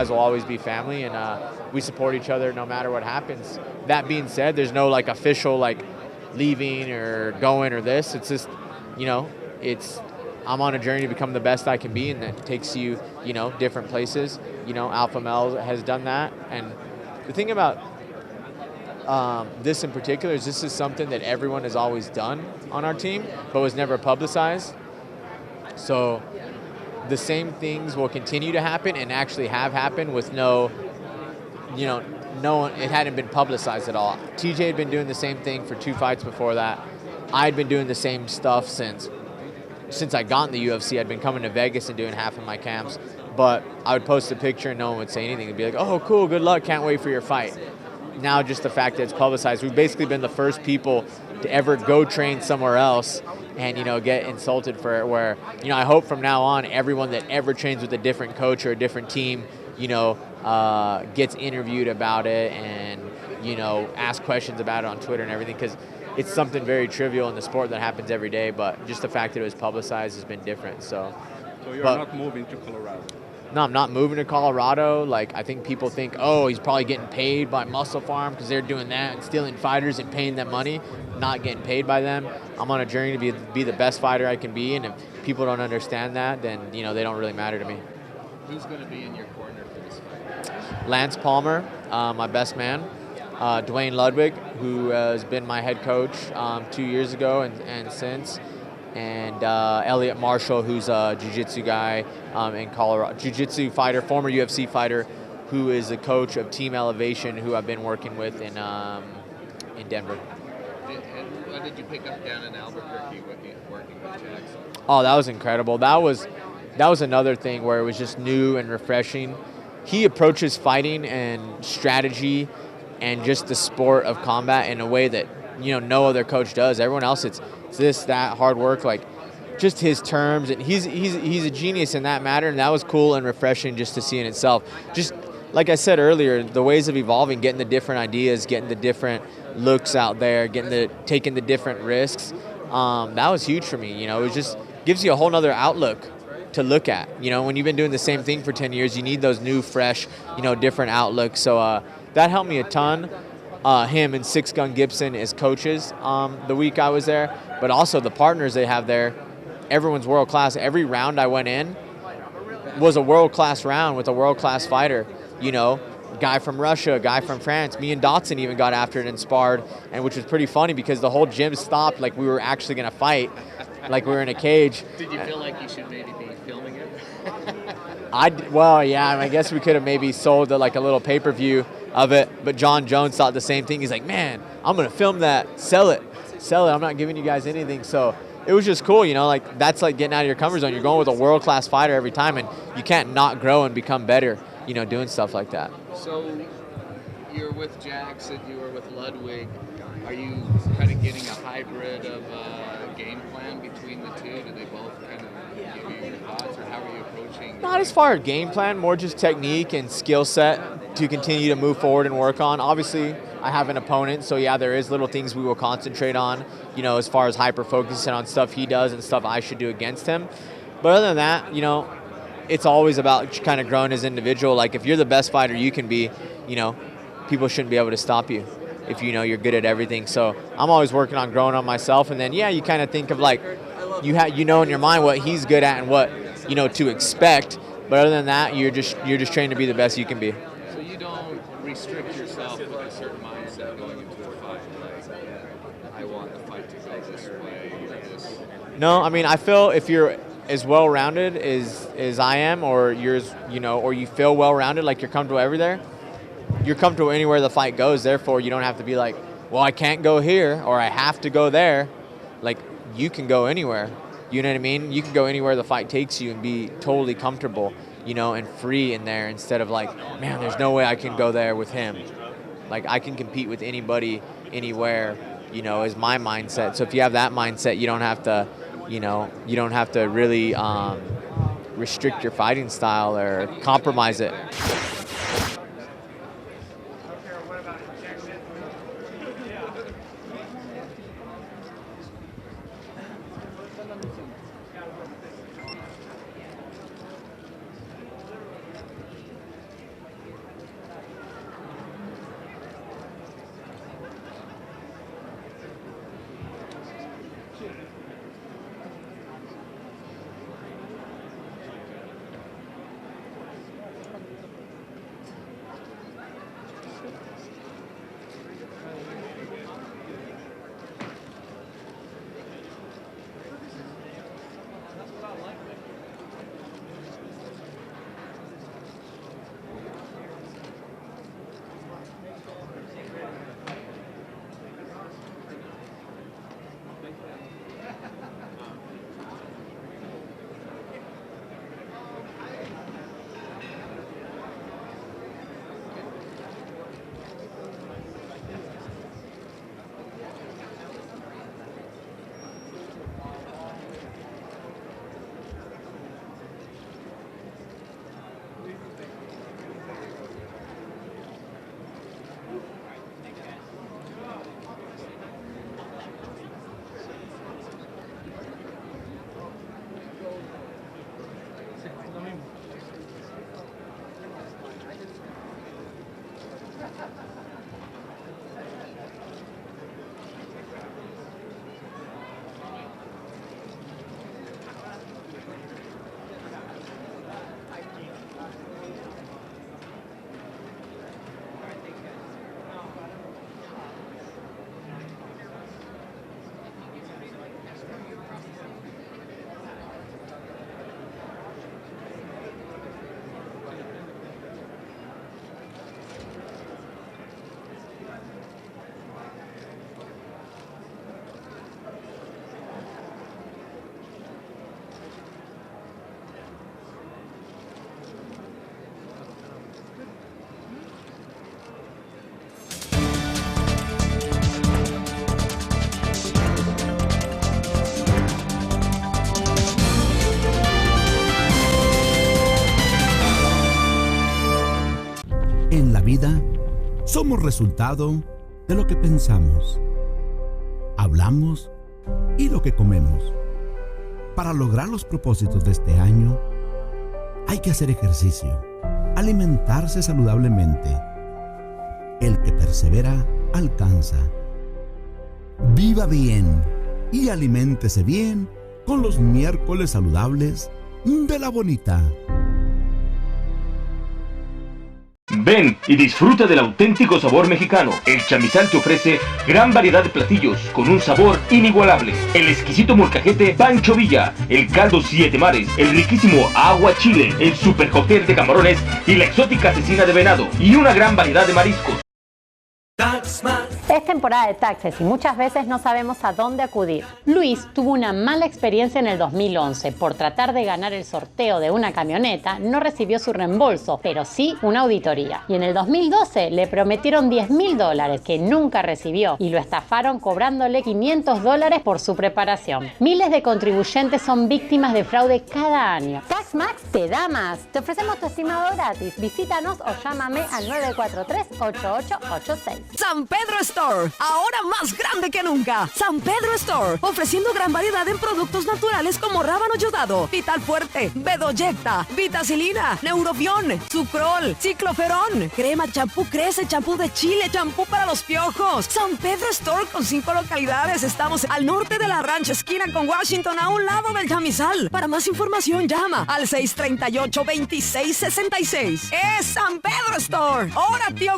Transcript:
guys will always be family, and we support each other no matter what happens. That being said, there's no like official like leaving or going or this. It's just, you know, it's I'm on a journey to become the best I can be, and that takes you, you know, different places. You know, Alpha Male has done that, and the thing about this in particular is this is something that everyone has always done on our team, but was never publicized. So the same things will continue to happen and actually have happened with no, you know, no one, it hadn't been publicized at all. TJ had been doing the same thing for 2 fights before that. I'd been doing the same stuff since I got in the UFC. I'd been coming to Vegas and doing half of my camps, but I would post a picture and no one would say anything. It'd be like, oh, cool, good luck, can't wait for your fight. Now just the fact that it's publicized, we've basically been the first people to ever go train somewhere else and, you know, get insulted for it, where, you know, I hope from now on everyone that ever trains with a different coach or a different team, you know, gets interviewed about it and, you know, ask questions about it on Twitter and everything, because it's something very trivial in the sport that happens every day, but just the fact that it was publicized has been different. So you're not moving to Colorado? No, I'm not moving to Colorado. Like, I think people think, oh, he's probably getting paid by Muscle Farm because they're doing that and stealing fighters and paying them money. Not getting paid by them. I'm on a journey to be the best fighter I can be, and if people don't understand that, then, you know, they don't really matter to me. Who's going to be in your corner for this fight? Lance Palmer, my best man. Dwayne Ludwig, who has been my head coach 2 years ago and since. And Elliot Marshall, who's a jiu-jitsu guy in Colorado, jiu-jitsu fighter, former UFC fighter, who is the coach of Team Elevation, who I've been working with in Denver. And what did you pick up down in Albuquerque working with Jackson? Oh, that was incredible. That was another thing where it was just new and refreshing. He approaches fighting and strategy and just the sport of combat in a way that, you know, no other coach does. Everyone else, it's this, that, hard work, like just his terms, and he's a genius in that matter, and that was cool and refreshing just to see in itself. Just like I said earlier, the ways of evolving, getting the different ideas, getting the different looks out there, taking the different risks, that was huge for me. You know, it just gives you a whole nother outlook to look at. You know, when you've been doing the same thing for 10 years, you need those new, fresh, you know, different outlooks. So that helped me a ton. Him and Six Gun Gibson as coaches the week I was there, but also the partners they have there. Everyone's world class. Every round I went in was a world class round with a world class fighter. You know, guy from Russia, guy from France. Me and Dotson even got after it and sparred, and which was pretty funny because the whole gym stopped like we were actually gonna fight, like we were in a cage. Did you feel like you should maybe be filming it? Well, yeah, I guess we could have maybe sold like a little pay-per-view of it, but John Jones thought the same thing. He's like, man, I'm going to film that, sell it. I'm not giving you guys anything. So it was just cool, you know, like that's like getting out of your comfort zone. You're going with a world-class fighter every time, and you can't not grow and become better, you know, doing stuff like that. So you're with Jackson, you were with Ludwig. Are you kind of getting a hybrid of game plan between the two? Do they both kind of give you your thoughts, or how are you approaching? Not as far as game plan, more just technique and skill set to continue to move forward and work on. Obviously, I have an opponent, so yeah, there is little things we will concentrate on, you know, as far as hyper-focusing on stuff he does and stuff I should do against him. But other than that, you know, it's always about kind of growing as an individual. Like, if you're the best fighter you can be, you know, people shouldn't be able to stop you if you know you're good at everything. So I'm always working on growing on myself, and then, yeah, you kind of think of, like, you know in your mind what he's good at and what, you know, to expect. But other than that, you're just trained to be the best you can be. So you don't restrict yourself with a certain mindset going into a fight, like, I want the fight to go this way or this. No, I mean, I feel if you're as well-rounded as I am, or you're, you know, or you feel well-rounded, like you're comfortable everywhere, you're comfortable anywhere the fight goes. Therefore, you don't have to be like, well, I can't go here or I have to go there. Like, you can go anywhere. You know what I mean? You can go anywhere the fight takes you and be totally comfortable, you know, and free in there, instead of like, man, there's no way I can go there with him. Like, I can compete with anybody, anywhere, you know, is my mindset. So if you have that mindset, you don't have to, you know, you don't have to really restrict your fighting style or compromise it. Somos resultado de lo que pensamos, hablamos y lo que comemos. Para lograr los propósitos de este año, hay que hacer ejercicio, alimentarse saludablemente. El que persevera, alcanza. Viva bien y aliméntese bien con los miércoles saludables de La Bonita. Ven y disfruta del auténtico sabor mexicano. El Chamizal te ofrece gran variedad de platillos con un sabor inigualable. El exquisito molcajete Pancho Villa, el caldo Siete Mares, el riquísimo agua chile, el super cóctel de camarones y la exótica cecina de venado y una gran variedad de mariscos. Es temporada de taxes y muchas veces no sabemos a dónde acudir. Luis tuvo una mala experiencia en el 2011. Por tratar de ganar el sorteo de una camioneta, no recibió su reembolso, pero sí una auditoría. Y en el 2012 le prometieron $10.000 que nunca recibió y lo estafaron cobrándole $500 por su preparación. Miles de contribuyentes son víctimas de fraude cada año. TaxMax te da más. Te ofrecemos tu estimado gratis. Visítanos o llámame al 943-8886. San Pedro Store, ahora más grande que nunca. San Pedro Store, ofreciendo gran variedad en productos naturales como rábano yodado, Vital Fuerte, Bedoyecta, Vitacilina, Neurobión, Sucrol, Cicloferón, crema, champú Crece, champú de Chile, champú para los piojos. San Pedro Store con 5 localidades. Estamos al norte de la Ranch, esquina con Washington, a un lado del Chamizal. Para más información llama al 638-2666. Es San Pedro Store. Ahora, tío.